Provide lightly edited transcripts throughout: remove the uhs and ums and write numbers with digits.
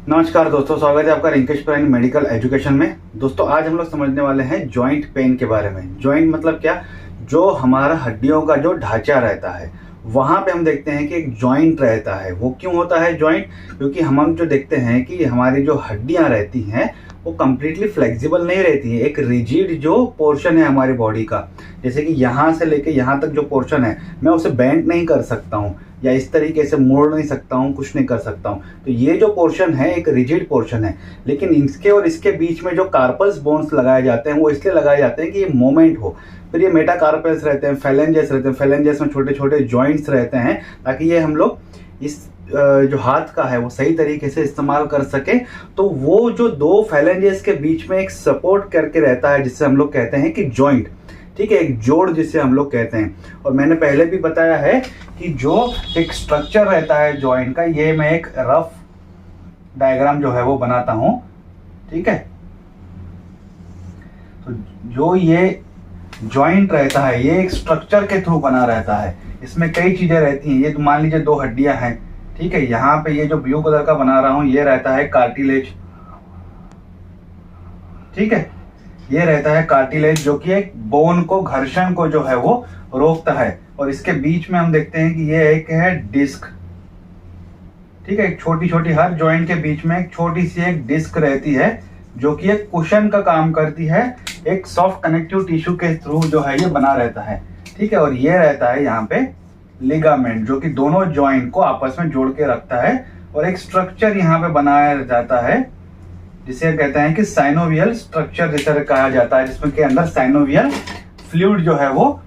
नमस्कार दोस्तों, स्वागत है आपका रिंकेश प्राइन मेडिकल एजुकेशन में। दोस्तों आज हम लोग समझने वाले हैं जॉइंट पेन के बारे में। जॉइंट मतलब क्या? जो हमारा हड्डियों का जो ढांचा रहता है वहां पे हम देखते हैं कि एक जॉइंट रहता है। वो क्यों होता है जॉइंट? क्योंकि हम जो देखते हैं कि हमारी जो हड्डियां रहती हैं वो कम्प्लीटली फ्लेक्सिबल नहीं रहती है। एक रिजिड जो पोर्शन है हमारी बॉडी का, जैसे कि यहाँ से लेके यहाँ तक जो पोर्शन है, मैं उसे बेंड नहीं कर सकता हूँ या इस तरीके से मोड़ नहीं सकता हूँ, कुछ नहीं कर सकता हूँ। तो ये जो पोर्शन है एक रिजिड पोर्शन है। लेकिन इसके और इसके बीच में जो कार्पल्स बोन्स लगाए जाते हैं वो इसलिए लगाए जाते हैं कि ये मूवमेंट हो। फिर ये मेटाकार्पल्स रहते हैं, फेलेंजेस रहते हैं, फेलेंजेस में छोटे छोटे जॉइंट्स रहते हैं ताकि ये हम लोग इस जो हाथ का है वो सही तरीके से इस्तेमाल कर सके। तो वो जो दो फेलेंजेस के बीच में एक सपोर्ट करके रहता है जिससे हम लोग कहते हैं कि जॉइंट, ठीक है, एक जोड़ जिसे हम लोग कहते हैं। और मैंने पहले भी बताया है कि जो एक स्ट्रक्चर रहता है जॉइंट का, ये मैं एक रफ डायग्राम जो है वो बनाता हूं, ठीक है। तो जो ये जॉइंट रहता है ये एक स्ट्रक्चर के थ्रू बना रहता है। इसमें कई चीजें रहती हैं। ये तो मान लीजिए दो हड्डियां हैं, ठीक है। यहाँ पे ये जो ब्लू कलर का बना रहा हूं ये रहता है कार्टिलेज, ठीक है। ये रहता है कार्टिलेज जो कि एक बोन को, घर्षण को जो है वो रोकता है। और इसके बीच में हम देखते हैं कि ये एक है डिस्क, ठीक है। एक छोटी छोटी हर जॉइंट के बीच में एक छोटी सी एक डिस्क रहती है जो कि एक कुशन का काम करती है। एक सॉफ्ट कनेक्टिव टिश्यू के थ्रू जो है ये बना रहता है, ठीक है। और ये रहता है यहाँ पे लिगामेंट जो कि दोनों जॉइंट को आपस में जोड़ के रखता है। और एक स्ट्रक्चर यहाँ पे बनाया जाता है जिसे कहते हैं कि साइनोवियल स्ट्रक्चर जैसे कहा जाता है, जिसमें के अंदर साइनोवियल फ्लूइड जो है वो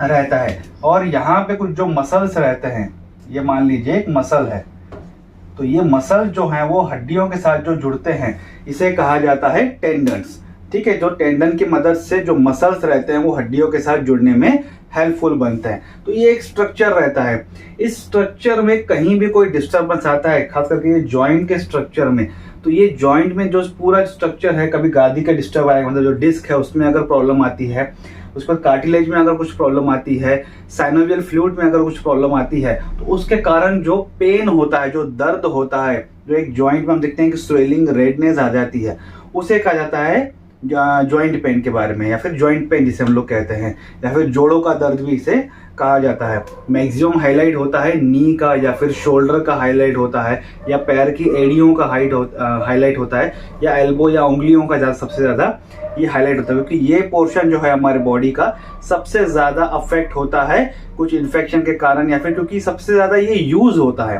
रहता है। और यहाँ पे कुछ जो मसल्स रहते हैं, ये मान लीजिए एक मसल है, तो ये मसल जो है वो हड्डियों के साथ जो जुड़ते हैं इसे कहा जाता है टेंडन्स, ठीक है। जो टेंडन की मदद से जो मसल्स रहते हैं वो हड्डियों के साथ जुड़ने में हेल्पफुल बनते हैं। तो ये एक स्ट्रक्चर रहता है। इस स्ट्रक्चर में कहीं भी कोई डिस्टर्बेंस आता है, खास करके ये जॉइंट के स्ट्रक्चर में, तो ये जॉइंट में जो पूरा स्ट्रक्चर है, कभी गादी का डिस्टर्ब आएगा, मतलब जो डिस्क है उसमें अगर प्रॉब्लम आती है, उस पर कार्टिलेज में अगर कुछ प्रॉब्लम आती है, साइनोवियल फ्लूइड में अगर कुछ प्रॉब्लम आती है, तो उसके कारण जो पेन होता है, जो दर्द होता है, जो एक जॉइंट में हम देखते हैं कि स्वेलिंग, रेडनेस आ जाती है, उसे कहा जाता है जॉइंट पेन के बारे में, या फिर जॉइंट पेन जिसे हम लोग कहते हैं, या फिर जोड़ों का दर्द भी इसे कहा जाता है। मैक्सिमम हाईलाइट होता है नी का, या फिर शोल्डर का हाईलाइट होता है, या पैर की एड़ियों का हाईलाइट होता है, या एल्बो या उंगलियों का सबसे ज्यादा ये हाईलाइट होता है, क्योंकि ये पोर्शन जो है हमारे बॉडी का सबसे ज्यादा अफेक्ट होता है कुछ इन्फेक्शन के कारण, या फिर क्योंकि सबसे ज्यादा ये यूज होता है।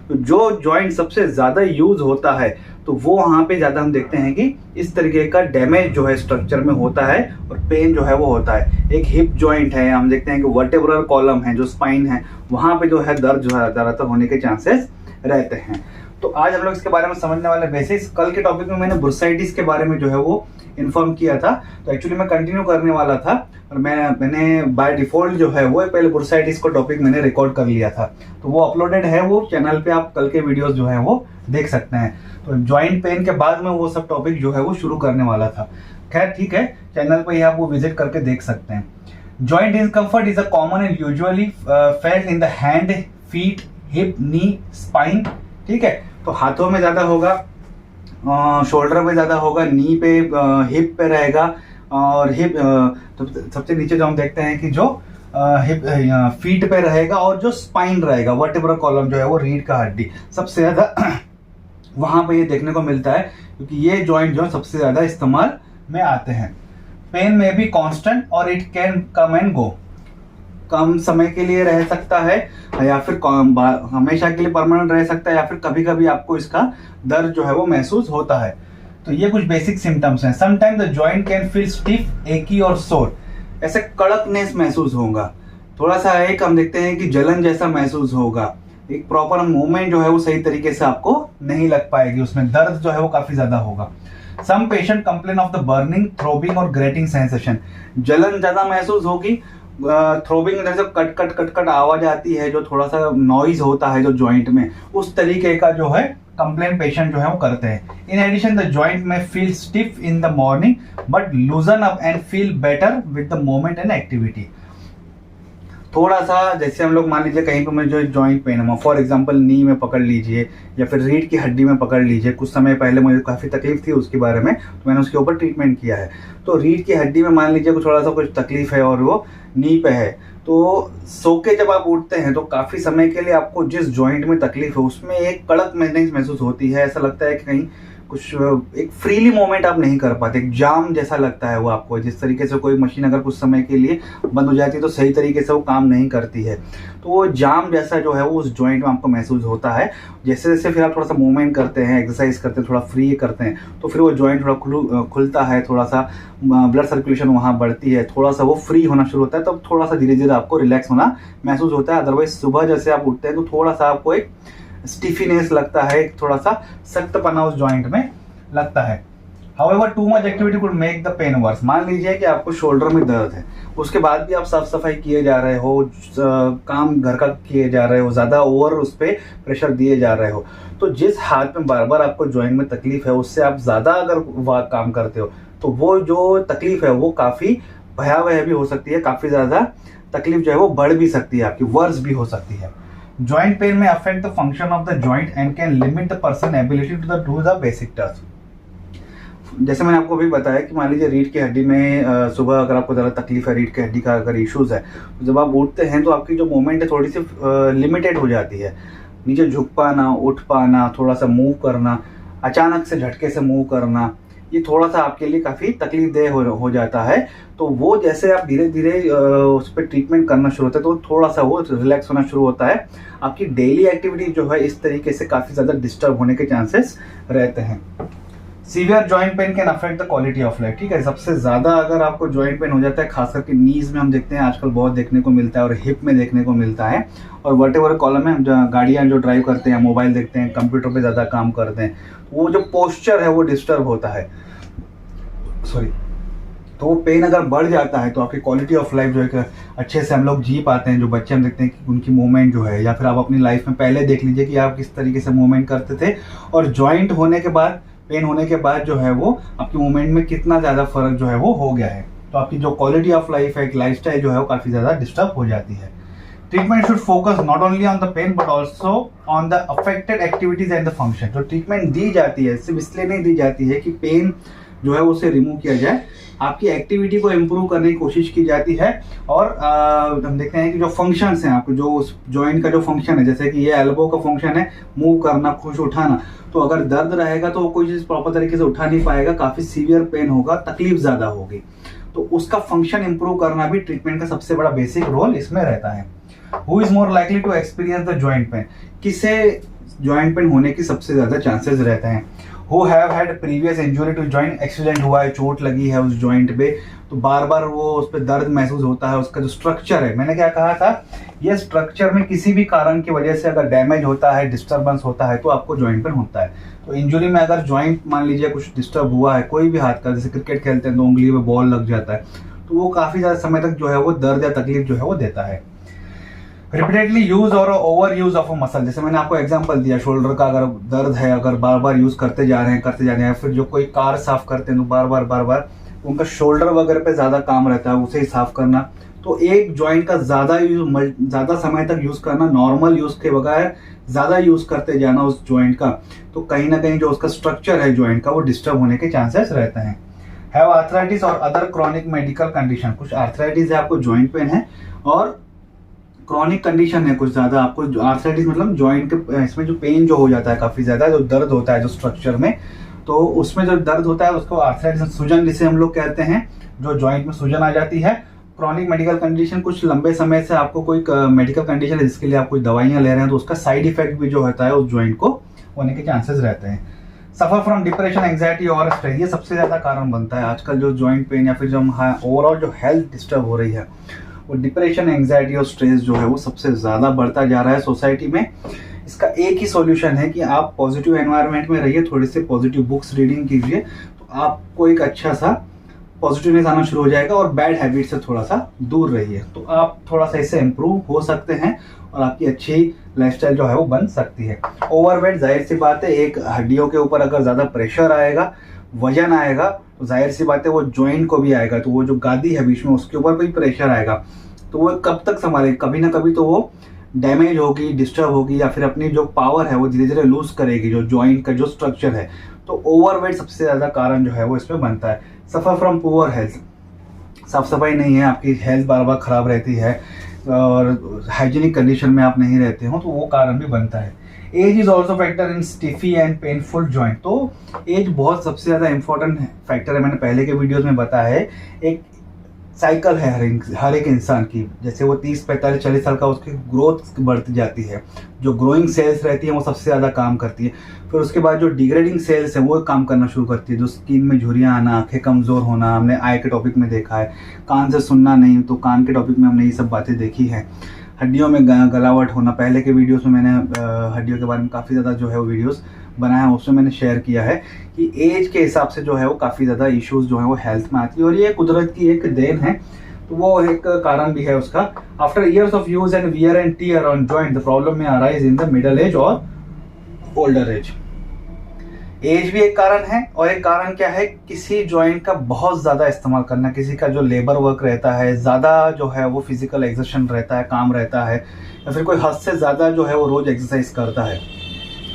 तो जो जॉइंट सबसे ज्यादा यूज होता है तो वो वहां पे ज्यादा हम देखते हैं कि इस तरीके का डैमेज जो है स्ट्रक्चर में होता है और पेन जो है वो होता है। एक हिप जॉइंट है, हम देखते हैं कि वर्टेब्रल कॉलम है, जो स्पाइन है, वहां पे जो है दर्द जो है ज्यादातर होने के चांसेस रहते हैं। तो आज हम लोग इसके बारे में समझने वाले। बेसिक्स कल के टॉपिक में मैंने बुर्साइटिस के बारे में जो है वो इन्फॉर्म किया था, तो एक्चुअली मैं कंटिन्यू करने वाला था, और मैंने बाय डिफॉल्ट जो है वो पहले बुर्साइटिस को टॉपिक मैंने रिकॉर्ड कर लिया था, तो वो अपलोडेड है वो चैनल पे, आप कल के वीडियोस जो है वो देख सकते हैं। तो जॉइंट पेन के बाद में वो सब टॉपिक जो है वो शुरू करने वाला था। खैर ठीक है, चैनल पे ही आप वो विजिट करके देख सकते हैं। Joint discomfort is a common and usually felt in the hand, feet, hip, knee, spine, ठीक है। तो हाथों में ज्यादा होगा, शोल्डर में ज्यादा होगा, नी पे, हिप पे रहेगा, और हिप तो सबसे नीचे जो हम देखते हैं कि जो हिप फीट पे रहेगा, और जो स्पाइन रहेगा, वर्टेब्रल कॉलम जो है वो रीढ़ का हड्डी, सबसे ज्यादा वहां पे ये देखने को मिलता है, क्योंकि ये जॉइंट जो है सबसे ज्यादा इस्तेमाल में आते हैं। पेन में भी कांस्टेंट और it can come and go, कम समय के लिए रह सकता है या फिर हमेशा के लिए परमानेंट रह सकता है, या फिर कभी कभी आपको इसका दर्द जो है वो महसूस होता है। तो ये कुछ बेसिक सिम्टम्स हैं। Sometime the joint can feel stiff, एकी और सोर, ऐसे कड़कनेस महसूस होगा, थोड़ा सा एक हम देखते हैं कि जलन जैसा महसूस होगा, एक प्रॉपर मूवमेंट जो है वो सही तरीके से आपको नहीं लग पाएगी, उसमें दर्द जो है वो काफी ज्यादा होगा। Some patient complain of the burning, throbbing और ग्रेटिंग सेंसेशन, जलन ज्यादा महसूस होगी, थ्रोबिंग जैसे कट कट कट कट आवाज आती है, जो थोड़ा सा नॉइज होता है जो जॉइंट में, उस तरीके का जो है कंप्लेन पेशेंट जो है वो करते हैं। इन एडिशन द जॉइंट में feel stiff in the morning but लूजन up and feel better with the moment and activity. थोड़ा सा जैसे हम लोग मान लीजिए कहीं पर में जो जॉइंट पेन है, फॉर एग्जांपल नी में पकड़ लीजिए या फिर रीढ़ की हड्डी में पकड़ लीजिए। कुछ समय पहले मुझे काफ़ी तकलीफ थी उसके बारे में, तो मैंने उसके ऊपर ट्रीटमेंट किया है। तो रीढ़ की हड्डी में मान लीजिए थोड़ा सा कुछ तकलीफ है और वो नी पे है, तो सो के जब आप उठते हैं तो काफ़ी समय के लिए आपको जिस जॉइंट में तकलीफ है उसमें एक कड़क महसूस होती है। ऐसा लगता है कि कहीं कुछ एक फ्रीली मूवमेंट आप नहीं कर पाते, एक जाम जैसा लगता है वो आपको। जिस तरीके से कोई मशीन अगर कुछ समय के लिए बंद हो जाती है तो सही तरीके से वो काम नहीं करती है, तो वो जाम जैसा जो है वो उस जॉइंट में आपको महसूस होता है। जैसे जैसे फिर आप थोड़ा सा मूवमेंट करते हैं, एक्सरसाइज करते हैं, थोड़ा फ्री करते हैं, तो फिर वो जॉइंट थोड़ा खुलता है, थोड़ा सा ब्लड सर्कुलेशन वहाँ बढ़ती है, थोड़ा सा वो फ्री होना शुरू होता है। तब थोड़ा सा धीरे धीरे आपको रिलैक्स होना महसूस होता है। अदरवाइज सुबह जैसे आप उठते हैं तो थोड़ा सा आपको एक स्टिफीनेस लगता है, थोड़ा सा सख्तपना उस जॉइंट में लगता है। However, too much activity could make the pain worse। मान लीजिए कि आपको शोल्डर में दर्द है, उसके बाद भी आप साफ सफाई किए जा रहे हो, काम घर का किए जा रहे हो, ज़्यादा ओवर उस पर प्रेशर दिए जा रहे हो, तो जिस हाथ में बार बार आपको जॉइंट में तकलीफ है उससे आप ज़्यादा अगर काम करते हो तो वो जो तकलीफ है वो काफ़ी भयावह भी हो सकती है, काफ़ी ज़्यादा तकलीफ जो है वो बढ़ भी सकती है, आपकी वर्स भी हो सकती है। जॉइंट पेन में affect the function of the joint and can limit the person ability to do the basic task. जैसे मैंने आपको भी बताया कि मान लीजिए रीढ़ की हड्डी में सुबह अगर आपको ज़्यादा तकलीफ है, रीढ़ की हड्डी का अगर इश्यूज है, तो जब आप उठते हैं तो आपकी जो मूवमेंट है थोड़ी सी लिमिटेड हो जाती है। नीचे झुक पाना, उठ पाना, थोड़ा सा मूव करना, अचानक से झटके से मूव करना, ये थोड़ा सा आपके लिए काफ़ी तकलीफदेह हो जाता है। तो वो जैसे आप धीरे धीरे उस पर ट्रीटमेंट करना शुरू होता है तो थोड़ा सा वो रिलैक्स होना शुरू होता है। आपकी डेली एक्टिविटी जो है इस तरीके से काफ़ी ज़्यादा डिस्टर्ब होने के चांसेस रहते हैं। Severe joint pain can affect the quality of life. ठीक है, सबसे ज़्यादा अगर आपको जॉइंट पेन हो जाता है, खास करके नीज में हम देखते हैं आजकल बहुत देखने को मिलता है, और हिप में देखने को मिलता है, और वर्टेब्रल कॉलम में हम गाड़ियाँ जो ड्राइव करते हैं, मोबाइल देखते हैं, कंप्यूटर पे ज़्यादा काम करते हैं, वो जो पोस्चर है वो डिस्टर्ब होता है, सॉरी। तो वो पेन अगर बढ़ जाता है तो आपकी क्वालिटी ऑफ लाइफ जो है अच्छे से हम लोग जी पाते हैं। जो बच्चे हम देखते हैं कि उनकी मूवमेंट जो है, या फिर आप अपनी लाइफ में पहले देख लीजिए कि आप किस तरीके से मूवमेंट करते थे, और जॉइंट होने के बाद, पेन होने के बाद जो है वो आपकी मूवमेंट में कितना ज़्यादा फर्क जो है वो हो गया है। तो आपकी जो क्वालिटी ऑफ लाइफ है, एक लाइफस्टाइल जो है वो काफ़ी ज़्यादा डिस्टर्ब हो जाती है। Treatment should focus not only on the pen but also on the affected activities and the function. जो ट्रीटमेंट दी जाती है सिर्फ इसलिए नहीं दी जाती है कि पेन जो है उसे रिमूव किया जाए, आपकी एक्टिविटी को इम्प्रूव करने की कोशिश की जाती है। और हम देखते हैं कि जो फंक्शंस हैं, आपको जो उस जॉइंट का जो फंक्शन है, जैसे कि ये एल्बो का फंक्शन है मूव करना, कुछ उठाना, तो अगर दर्द रहेगा तो वो कोई चीज़ प्रॉपर तरीके से उठा नहीं पाएगा, काफ़ी सीवियर पेन होगा, तकलीफ ज़्यादा होगी। तो उसका फंक्शन इंप्रूव करना भी ट्रीटमेंट का सबसे बड़ा बेसिक रोल इसमें रहता है। Who is more likely to experience the joint pain, किसे जॉइंट पेन होने की सबसे ज़्यादा चांसेस रहते हैं। Who have had previous injury to joint, accident हुआ है, चोट लगी है उस जॉइंट पे, तो बार बार वो उस पर दर्द महसूस होता है। उसका जो स्ट्रक्चर है, मैंने क्या कहा था, ये स्ट्रक्चर में किसी भी कारण की वजह से अगर डैमेज होता है, डिस्टर्बेंस होता है, तो आपको जॉइंट पेन होता है। तो इंजुरी में अगर जॉइंट मान लीजिए कुछ डिस्टर्ब हुआ है, कोई भी हाथ का, जैसे क्रिकेट खेलते हैं तो उंगली में बॉल लग जाता है, तो वो काफ़ी ज़्यादा समय तक जो है वो दर्द या तकलीफ जो है वो देता है। रिपीटेडली यूज और over use of a muscle, जैसे मैंने आपको एग्जांपल दिया, शोल्डर का अगर दर्द है, अगर बार बार यूज करते जा रहे हैं, फिर जो कोई कार साफ करते हैं तो बार बार उनका शोल्डर वगैरह पे ज़्यादा काम रहता है, उसे ही साफ करना। तो एक जॉइंट का ज़्यादा समय तक यूज करना, नॉर्मल यूज के बगैर ज़्यादा यूज करते जाना उस जॉइंट का, तो कहीं ना कहीं जो उसका स्ट्रक्चर है जॉइंट का वो डिस्टर्ब होने के चांसेस रहते हैं। हैव आर्थराइटिस और अदर क्रॉनिक मेडिकल कंडीशन, कुछ आर्थराइटिस है, आपको जॉइंट पेन है, और क्रॉनिक कंडीशन है कुछ ज़्यादा, आपको आर्थराइटिस मतलब जॉइंट के इसमें जो पेन जो हो जाता है काफ़ी ज़्यादा, जो दर्द होता है जो स्ट्रक्चर में, तो उसमें जो दर्द होता है उसको आर्थराइटिस, सूजन जिसे हम लोग कहते हैं, जो जॉइंट में सूजन आ जाती है। क्रॉनिक मेडिकल कंडीशन, कुछ लंबे समय से आपको कोई मेडिकल कंडीशन है जिसके लिए आप कोई दवाइयाँ ले रहे हैं, तो उसका साइड इफेक्ट भी जो होता है उस जॉइंट को होने के चांसेस रहते हैं। सफर फ्रॉम डिप्रेशन, एंग्जाइटी और स्ट्रेस, ये सबसे ज़्यादा कारण बनता है आजकल जो जॉइंट पेन या फिर जो ओवरऑल जो हेल्थ डिस्टर्ब हो रही है, वो डिप्रेशन, एंग्जाइटी और स्ट्रेस जो है वो सबसे ज़्यादा बढ़ता जा रहा है सोसाइटी में। इसका एक ही सॉल्यूशन है कि आप पॉजिटिव एनवायरनमेंट में रहिए, थोड़ी सी पॉजिटिव बुक्स रीडिंग कीजिए, तो आपको एक अच्छा सा पॉजिटिवनेस आना शुरू हो जाएगा, और बैड हैबिट से थोड़ा सा दूर रहिए, तो आप थोड़ा सा इससे इम्प्रूव हो सकते हैं और आपकी अच्छी लाइफस्टाइल जो है वो बन सकती है। ओवरवेट, जाहिर सी बात है, एक हड्डियों के ऊपर अगर ज़्यादा प्रेशर आएगा, वजन आएगा, तो जाहिर सी बात है वो जॉइंट को भी आएगा, तो वो जो गादी है बीच में उसके ऊपर भी प्रेशर आएगा, तो वो कब तक संभाले, कभी ना कभी तो वो डैमेज होगी, डिस्टर्ब होगी, या फिर अपनी जो पावर है वो धीरे धीरे लूज करेगी, जो जॉइंट का जो स्ट्रक्चर है। तो ओवरवेट सबसे ज़्यादा कारण जो है वो इसमें बनता है। सफ़र फ्रॉम पुअर हेल्थ, साफ सफाई नहीं है, आपकी हेल्थ बार बार ख़राब रहती है और हाइजीनिक कंडीशन में आप नहीं रहते हो, तो वो कारण भी बनता है। Age is also factor in stiffy and painful joint. तो एज बहुत सबसे ज़्यादा इंपॉर्टेंट फैक्टर है, मैंने पहले के वीडियोस में बताया है। एक साइकिल है हर एक इंसान की, जैसे वो 30, 45, 40 साल का, उसकी ग्रोथ बढ़ती जाती है। जो ग्रोइंग सेल्स रहती है वो सबसे ज़्यादा काम करती है। फिर उसके बाद जो डिग्रेडिंग सेल्स है वो काम करना शुरू करती है, जो स्किन में झुर्रियाँ आना, आंखें कमज़ोर होना, हमने आई के टॉपिक में देखा है। कान से सुनना नहीं, तो कान के टॉपिक में हमने ये सब बातें देखी है। हड्डियों में गलावट होना, पहले के वीडियोस में मैंने हड्डियों के बारे में काफ़ी ज़्यादा जो है वो वीडियोस बनाया है, उसमें मैंने शेयर किया है कि एज के हिसाब से जो है वो काफ़ी ज़्यादा इश्यूज जो है वो हेल्थ में आती है, और ये कुदरत की एक देन है। तो वो एक कारण भी है उसका। After years of use and wear and tear on joint the problem में arise in the middle age और ओल्डर एज। एज भी एक कारण है, और एक कारण क्या है, किसी जॉइंट का बहुत ज़्यादा इस्तेमाल करना, किसी का जो लेबर वर्क रहता है, ज़्यादा जो है वो फिजिकल एक्सर्शन रहता है, काम रहता है, या फिर कोई हद से ज़्यादा जो है वो रोज़ एक्सरसाइज करता है,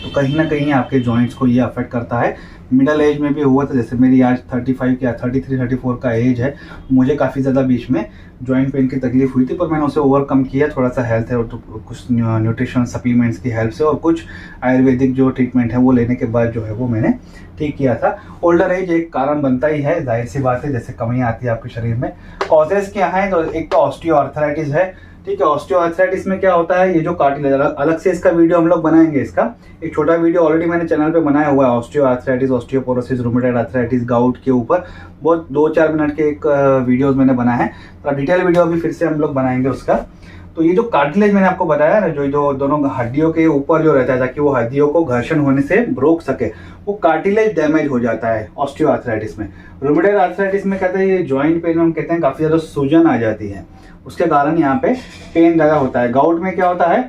तो कहीं ना कहीं आपके जॉइंट्स को ये अफेक्ट करता है। मिडल एज में भी हुआ था, जैसे मेरी आज 35 या 33, 34 का एज है, मुझे काफ़ी ज़्यादा बीच में जॉइंट पेन की तकलीफ हुई थी, पर मैंने उसे ओवरकम किया, थोड़ा सा हेल्थ है और तो कुछ न्यूट्रिशन सप्लीमेंट्स की हेल्प से और कुछ आयुर्वेदिक जो ट्रीटमेंट है वो लेने के बाद जो है वो मैंने ठीक किया था। ओल्डर एज एक कारण बनता ही है, जाहिर सी बात है, जैसे कमियाँ आती है आपके शरीर में। कॉजेज क्या हैं, तो एक तो ऑस्टियोआर्थराइटिस है, ठीक है। ऑस्टियोआर्थराइटिस में क्या होता है, ये जो कार्टिलेज, अलग से इसका वीडियो हम लोग बनाएंगे, इसका एक छोटा वीडियो ऑलरेडी मैंने चैनल पे बनाया हुआ है, osteoarthritis, osteoporosis, rheumatoid arthritis, gout के ऊपर बहुत 2-4 मिनट के एक वीडियोस मैंने बनाए हैं, तो डिटेल वीडियो भी फिर से हम लोग बनाएंगे उसका। तो ये जो कार्टिलेज मैंने आपको बताया ना, जो दोनों हड्डियों के ऊपर जो रहता है, ताकि वो हड्डियों को घर्षण होने से रोक सके, वो कार्टिलेज डैमेज हो जाता है ऑस्टियोआर्थराइटिस में। रूमेटॉइड आर्थराइटिस में कहते हैं, ये जॉइंट पेन में हम कहते हैं काफी ज्यादा सूजन आ जाती है, उसके कारण यहाँ पे पेन ज्यादा होता है। गाउट में क्या होता है,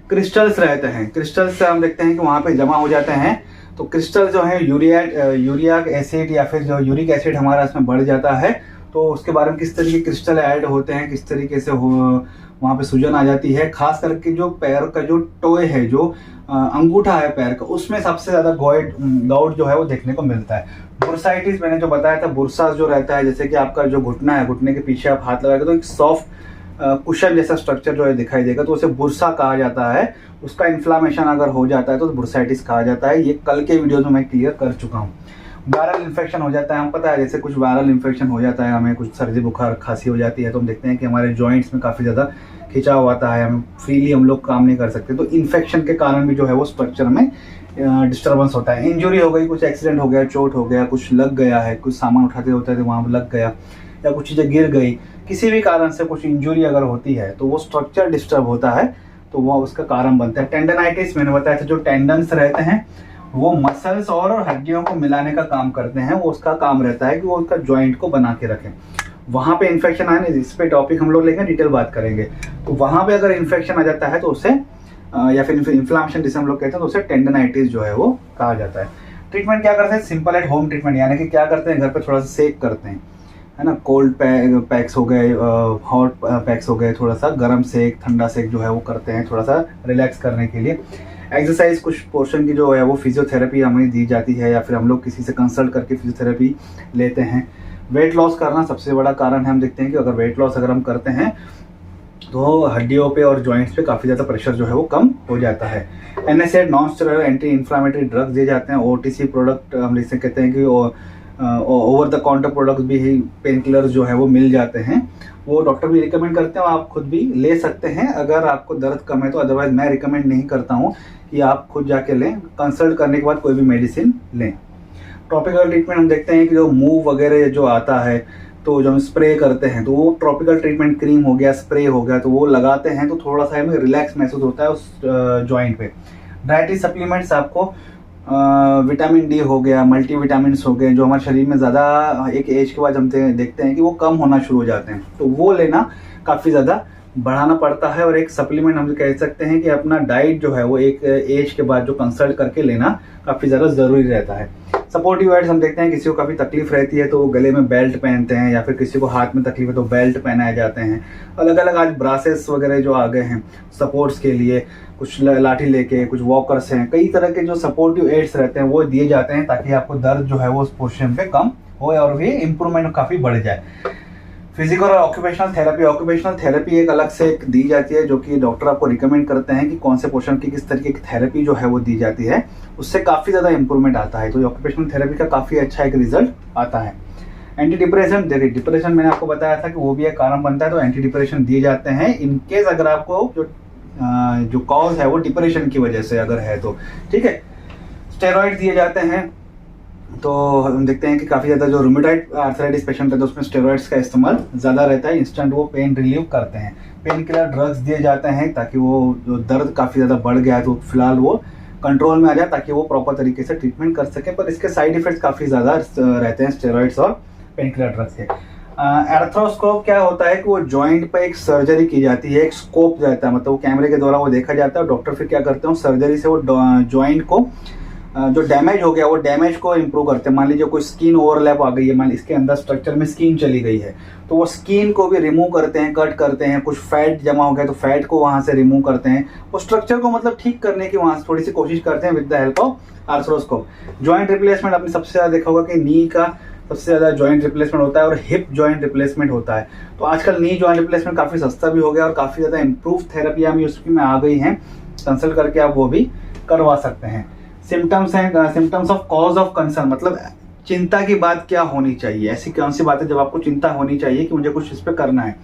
क्रिस्टल्स रहते हैं, क्रिस्टल्स से हम देखते हैं कि वहाँ पे जमा हो जाते हैं, तो क्रिस्टल जो है यूरिया एसिड या फिर जो यूरिक एसिड हमारा इसमें बढ़ जाता है, तो उसके बारे में किस तरीके के क्रिस्टल ऐड होते हैं, किस तरीके से वहाँ पे सूजन आ जाती है। खास करके जो पैर का जो टोए है, जो अंगूठा है पैर का, उसमें सबसे ज्यादा गाउट जो है वो देखने को मिलता है। बुर्साइटिस मैंने जो बताया था, बुरसा जो रहता है, जैसे कि आपका जो घुटना है, घुटने के पीछे आप हाथ लगाएंगे तो एक सॉफ्ट कुशन जैसा स्ट्रक्चर जो है दिखाई देगा, तो उसे बुरसा कहा जाता है। उसका इन्फ्लामेशन अगर हो जाता है तो बुर्साइटिस कहा जाता है। ये कल के वीडियो में मैं क्लियर कर चुका हूँ। वायरल इन्फेक्शन हो जाता है, हम पता है, जैसे कुछ वायरल इन्फेक्शन हो जाता है, हमें कुछ सर्दी बुखार खांसी हो जाती है, तो हम देखते हैं कि हमारे जॉइंट्स में काफ़ी ज़्यादा खिंचाव आता है, हम फ्रीली हम लोग काम नहीं कर सकते, तो इन्फेक्शन के कारण भी जो है वो स्ट्रक्चर में डिस्टर्बेंस होता है। इंजुरी हो गई, कुछ एक्सीडेंट हो गया, चोट हो गया, कुछ लग गया है, कुछ सामान उठाते होते थे वहाँ लग गया, या कुछ चीज़ें गिर गई, किसी भी कारण से कुछ इंजुरी अगर होती है तो वो स्ट्रक्चर डिस्टर्ब होता है, तो वो उसका कारण बनता है। टेंडनाइटिस मैंने बताया था, जो टेंडन्स रहते हैं वो मसल्स और हड्डियों को मिलाने का काम करते हैं, वो उसका काम रहता है कि वो उसका जॉइंट को बना के रखें। वहाँ पे इन्फेक्शन आने, इस पे टॉपिक हम लोग लेंगे, डिटेल बात करेंगे। तो वहाँ पे अगर इन्फेक्शन आ जाता है तो उसे या फिर इन्फ्लामेशन जिसे हम लोग कहते हैं, तो उसे टेंडनाइटिस जो है वो कहा जाता है। ट्रीटमेंट क्या करते हैं, सिंपल एट होम ट्रीटमेंट, यानी कि क्या करते हैं, घर पे थोड़ा सा सेक करते हैं, है ना, कोल्ड पैक्स हो गए, हॉट पैक्स हो गए, थोड़ा सा गर्म सेक, ठंडा सेक जो है वो करते हैं थोड़ा सा रिलैक्स करने के लिए। एक्सरसाइज कुछ पोर्शन की जो है वो फिजियोथेरेपी हमें दी जाती है, या फिर हम लोग किसी से कंसल्ट करके फिजियोथेरेपी लेते हैं। वेट लॉस करना सबसे बड़ा कारण है, हम देखते हैं कि अगर वेट लॉस अगर हम करते हैं तो हड्डियों पे और जॉइंट्स पे काफ़ी ज़्यादा प्रेशर जो है वो कम हो जाता है। NSAID non steroidal anti inflammatory drugs दिए जाते हैं। OTC प्रोडक्ट हम जिसे कहते हैं कि ओवर द काउंटर प्रोडक्ट्स भी, पेन किलर्स जो है वो मिल जाते हैं, वो डॉक्टर भी रिकमेंड करते हैं और आप खुद भी ले सकते हैं अगर आपको दर्द कम है तो। अदरवाइज मैं रिकमेंड नहीं करता हूँ कि आप खुद जाके लें, कंसल्ट करने के बाद कोई भी मेडिसिन लें। ट्रॉपिकल ट्रीटमेंट हम देखते हैं कि जो मूव वगैरह जो आता है, तो जब हम स्प्रे करते हैं तो वो ट्रॉपिकल ट्रीटमेंट, क्रीम हो गया, स्प्रे हो गया, तो वो लगाते हैं तो थोड़ा सा हमें रिलैक्स महसूस होता है उस जॉइंट पे। डाइटरी सप्लीमेंट्स आपको विटामिन डी हो गया, मल्टी विटामिन्स हो गए, जो हमारे शरीर में ज़्यादा एक एज के बाद हम देखते हैं कि वो कम होना शुरू हो जाते हैं, तो वो लेना काफ़ी ज़्यादा बढ़ाना पड़ता है। और एक सप्लीमेंट हम कह सकते हैं कि अपना डाइट जो है वो एक एज के बाद जो कंसल्ट करके लेना काफ़ी ज़्यादा ज़रूरी रहता है। सपोर्टिव एड्स हम देखते हैं किसी को काफ़ी तकलीफ रहती है तो वो गले में बेल्ट पहनते हैं, या फिर किसी को हाथ में तकलीफ है तो बेल्ट पहनाए जाते हैं। अलग अलग आज ब्रासेस वगैरह जो आ गए हैं सपोर्ट्स के लिए, कुछ लाठी लेके, कुछ वॉकर्स हैं, कई तरह के जो सपोर्टिव एड्स रहते हैं वो दिए जाते हैं ताकि आपको दर्द जो है वो उस पोजीशन पे कम हो और भी इम्प्रूवमेंट काफ़ी बढ़ जाए। फिजिकल और ऑक्यूपेशनल थेरेपी एक अलग से दी जाती है जो कि डॉक्टर आपको रिकमेंड करते हैं कि कौन से पोर्शन की किस तरीके की थेरेपी जो है वो दी जाती है, उससे काफ़ी ज़्यादा इंप्रूवमेंट आता है। तो ऑक्यूपेशनल थेरेपी का काफ़ी अच्छा एक रिजल्ट आता है। एंटी डिप्रेशन, देखिए डिप्रेशन मैंने आपको बताया था कि वो भी एक कारण बनता है, तो एंटी डिप्रेशन दिए जाते हैं इनकेस अगर आपको जो कॉज है वो डिप्रेशन की वजह से अगर है तो, ठीक है। स्टेरॉइड दिए जाते हैं, तो हम देखते हैं कि काफ़ी ज़्यादा जो रूमेटॉइड आर्थराइटिस पेशेंट है तो उसमें स्टेरॉइड्स का इस्तेमाल ज़्यादा रहता है। इंस्टेंट वो पेन रिलीव करते हैं। पेन किलर ड्रग्स दिए जाते हैं ताकि वो जो दर्द काफ़ी ज़्यादा बढ़ गया है तो फिलहाल वो कंट्रोल में आ जाए ताकि वो प्रॉपर तरीके से ट्रीटमेंट कर सके, पर इसके साइड इफेक्ट्स काफ़ी ज़्यादा रहते हैं स्टेरॉइड्स और पेन किलर ड्रग्स के। आर्थ्रोस्कोप क्या होता है कि वो जॉइंट पर एक सर्जरी की जाती है, एक स्कोप रहता है, मतलब वो कैमरे के द्वारा वो देखा जाता है। डॉक्टर फिर क्या करते हैं सर्जरी से वो जॉइंट को जो डैमेज हो गया वो डैमेज को इम्प्रूव करते हैं। मान लीजिए कोई स्किन ओवरलैप आ गई है, मान इसके अंदर स्ट्रक्चर में स्किन चली गई है तो वो स्किन को भी रिमूव करते हैं, कट करते हैं। कुछ फैट जमा हो गया तो फैट को वहां से रिमूव करते हैं, वो स्ट्रक्चर को मतलब ठीक करने की वहां से थोड़ी सी कोशिश करते हैं with the help of arthroscope. Joint replacement आपने सबसे ज्यादा देखा होगा कि नी का सबसे ज्यादा जॉइंट रिप्लेसमेंट होता है और हिप जॉइंट रिप्लेसमेंट होता है। तो आजकल नी जॉइंट रिप्लेसमेंट काफी सस्ता भी हो गया और काफी ज्यादा इंप्रूव थेरेपियां भी उसमें आ गई हैं, कंसल्ट करके आप वो भी करवा सकते हैं। सिम्टम्स हैं, symptoms of cause of concern, मतलब चिंता की बात क्या होनी चाहिए, ऐसी कौन सी बात है जब आपको चिंता होनी चाहिए कि मुझे कुछ इस पे करना है।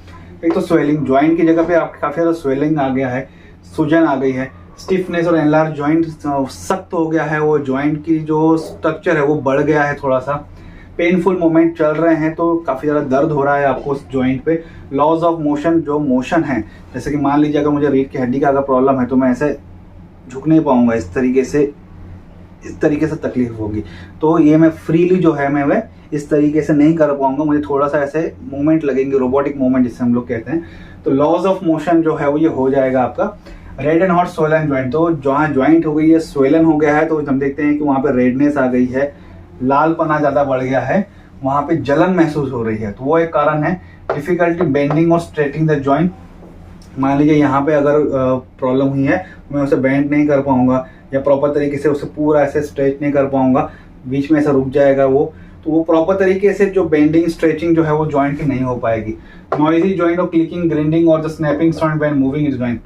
एक तो स्वेलिंग, ज्वाइंट की जगह पे आपके काफी ज्यादा स्वेलिंग आ गया है, सूजन आ गई है, स्टिफनेस और एनलार्ज ज्वाइंट सख्त हो गया है, वो ज्वाइंट की जो स्ट्रक्चर है वो बढ़ गया है थोड़ा सा, पेनफुल मोमेंट चल रहे हैं तो काफ़ी ज़्यादा दर्द हो रहा है आपको उस जॉइंट पे। लॉस ऑफ मोशन, जो मोशन है, जैसे कि मान लीजिए अगर मुझे रीढ़ की हड्डी का अगर प्रॉब्लम है तो मैं ऐसे झुक नहीं पाऊंगा, इस तरीके से तकलीफ होगी, तो ये मैं फ्रीली जो है मैं वह इस तरीके से नहीं कर पाऊंगा, मुझे थोड़ा सा ऐसे मूवमेंट लगेंगे, रोबोटिक मूवमेंट जिसे हम लोग कहते हैं। तो लॉस ऑफ मोशन जो है वो ये हो जाएगा आपका। Red and hot swollen joint, तो जहाँ ज्वाइंट हो गई है, स्वेलन हो गया है, तो हम देखते हैं कि वहाँ पे रेडनेस आ गई है, लालपना ज़्यादा बढ़ गया है, वहाँ पे जलन महसूस हो रही है, तो वो एक कारण है। डिफिकल्टी बेंडिंग और स्ट्रेटिंग द जॉइंट, मान लीजिए यहाँ पे अगर प्रॉब्लम हुई है, मैं उसे बेंड नहीं कर पाऊंगा या प्रॉपर तरीके से उसे पूरा ऐसे स्ट्रेच नहीं कर पाऊंगा, बीच में ऐसा रुक जाएगा वो, तो वो प्रॉपर तरीके से जो बेंडिंग स्ट्रेचिंग जो है वो जॉइंट की नहीं हो पाएगी। नॉइजी जॉइंट और क्लिकिंग, ग्रिंडिंग और the snapping sound when moving is joint.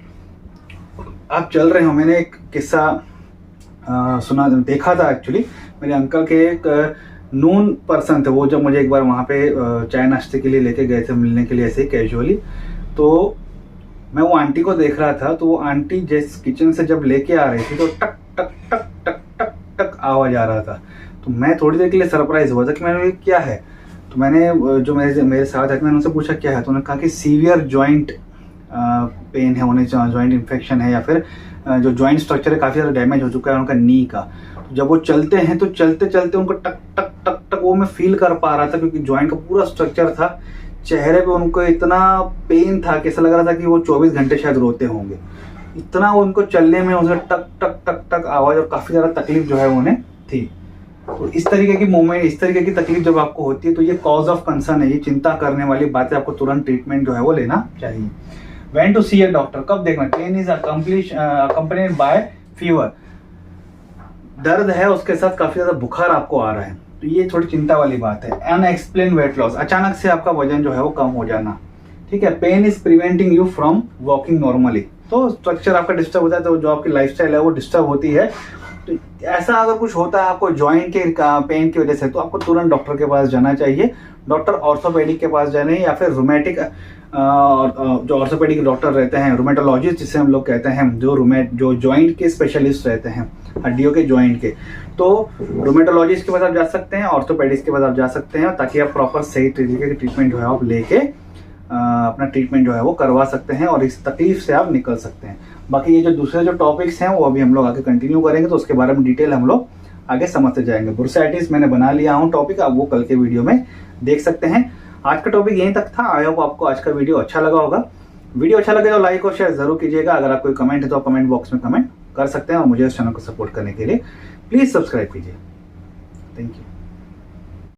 आप चल रहे हो, मैंने एक किस्सा सुना, देखा था एक्चुअली, मेरे अंकल के एक नून पर्सन थे, वो जब मुझे एक बार वहाँ पे चाय नाश्ते के लिए लेके गए थे मिलने के लिए ऐसे ही कैजुअली, तो मैं वो आंटी को देख रहा था, तो वो आंटी जिस किचन से जब लेके आ रही थी तो टक टक टक टक टक टक आवाज आ रहा था। तो मैं थोड़ी देर के लिए सरप्राइज हुआ था कि मैंने क्या है, तो मैंने जो मेरे साथ है मैंने उनसे पूछा क्या है, तो उन्होंने कहा कि सीवियर जॉइंट पेन है उन्हें, जॉइंट इन्फेक्शन है या फिर जो जॉइंट स्ट्रक्चर है काफ़ी ज़्यादा डैमेज हो चुका है उनका नी का। तो जब वो चलते हैं तो चलते चलते उनको टक टक टक टक वो मैं फील कर पा रहा था, क्योंकि जॉइंट का पूरा स्ट्रक्चर था, चेहरे पे उनको इतना पेन था कि ऐसा लग रहा था कि वो 24 घंटे शायद रोते होंगे, इतना उनको चलने में उनका टक टक टक टक आवाज़ और काफ़ी ज़्यादा तकलीफ जो है उन्हें थी। तो इस तरीके की मूवमेंट, इस तरीके की तकलीफ जब आपको होती है तो ये कॉज ऑफ कंसर्न है, ये चिंता करने वाली बात है, आपको तुरंत ट्रीटमेंट जो है वो लेना चाहिए। When to see a doctor, कब देखना, pain is accompanied by fever, दर्द है उसके साथ काफी ज्यादा बुखार आपको आ रहा है, तो ये थोड़ी चिंता वाली बात है। अनएक्सप्लेन वेट लॉस, अचानक से आपका वजन जो है वो कम हो जाना, ठीक है। Pain is preventing you from walking normally, तो स्ट्रक्चर आपका डिस्टर्ब होता है, तो जो आपकी लाइफस्टाइल है वो डिस्टर्ब होती है। तो ऐसा अगर कुछ होता है आपको जॉइंट के पेन की वजह से, तो आपको तुरंत डॉक्टर के पास जाना चाहिए, डॉक्टर ऑर्थोपेडिक के पास जाने, या फिर रोमेटिक जो ऑर्थोपेडिक डॉक्टर रहते हैं, रोमेटोलॉजिस्ट जिसे हम लोग कहते हैं, जो जॉइंट के स्पेशलिस्ट रहते हैं, हड्डियों के जॉइंट के, तो रोमेटोलॉजिस्ट के पास आप जा सकते हैं, ऑर्थोपेडिक्स के पास आप जा सकते हैं, ताकि आप प्रॉपर सही तरीके की ट्रीटमेंट जो है आप लेके अपना ट्रीटमेंट जो है वो करवा सकते हैं और इस तकलीफ से आप निकल सकते हैं। बाकी ये जो दूसरे जो टॉपिक्स हैं वो अभी हम लोग आगे कंटिन्यू करेंगे, तो उसके बारे में डिटेल हम लोग आगे समझते जाएंगे। बुर्साइटिस मैंने बना लिया हूँ टॉपिक, आप वो कल के वीडियो में देख सकते हैं। आज का टॉपिक यहीं तक था, आई होप आपको आज का वीडियो अच्छा लगा होगा। वीडियो अच्छा लगे तो लाइक और शेयर जरूर कीजिएगा। अगर आप कोई कमेंट है तो आप कमेंट बॉक्स में कमेंट कर सकते हैं, और मुझे इस चैनल को सपोर्ट करने के लिए प्लीज सब्सक्राइब कीजिए। Thank you.